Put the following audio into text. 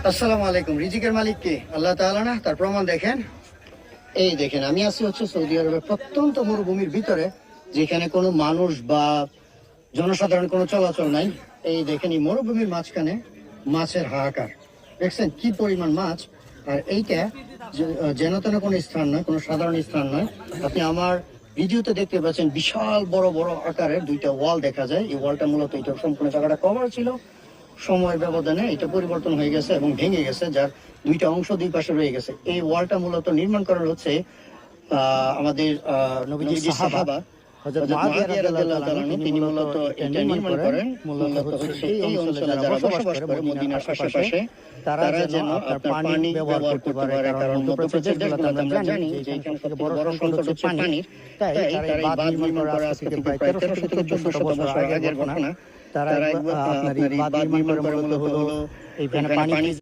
আসসালামু আলাইকুম। রিজিকের মালিক কে? আল্লাহ তাআলা না? তার প্রমাণ দেখেন। এই দেখেন, আমি আছি হচ্ছে সৌদি আরবের প্রত্যন্ত মরুভূমির ভিতরে, যেখানে কোনো মানুষ বা জনসাধারণ কোনো চলাচল নাই। এই দেখেন, এই মরুভূমির মাঝখানে মাছের হাহাকার। দেখছেন কি পরিমাণ মাছ। আর এইটা যেন তেন কোনো স্থান নয়, কোনো সাধারণ স্থান নয়। আপনি আমার ভিডিওতে দেখতে পাচ্ছেন বিশাল বড় বড় আকারের দুইটা ওয়াল দেখা যায়। এই ওয়ালটা মূলত এটা সম্পূর্ণ জায়গাটা কভার ছিল, সময়ের ব্যবধানে এটা পরিবর্তন হয়ে গেছে এবং ভেঙে গেছে, যার দুইটা অংশ দুই পাশে রয়ে গেছে। এই ওয়ালটা মূলত নির্মাণ করা হচ্ছে আমাদের নবীজি সাহাবা হযরত মুআবিয়া রাদিয়াল্লাহু তাআলা আনহু, তিনি মূলত এটা নির্মাণ করেন। মূলত হচ্ছে এই অঞ্চলে যারা বসবাস করে মদিনার আশেপাশে, তারা যেন আপনার পানি ব্যবহার করতে পারে। কারণ মধ্যপ্রাচ্যের দেশগুলোতে আমরা জানি যে এখানে সবচেয়ে বড় সংকট হচ্ছে পানির। তাই তারা এই বাঁধ নির্মাণ করা আজকে প্রায় 1300 থেকে 1400 বছর আগের ঘটনা। তারা আপনার এই বাঁধ নির্মাণ করে মূলত হলো এইখানে পানি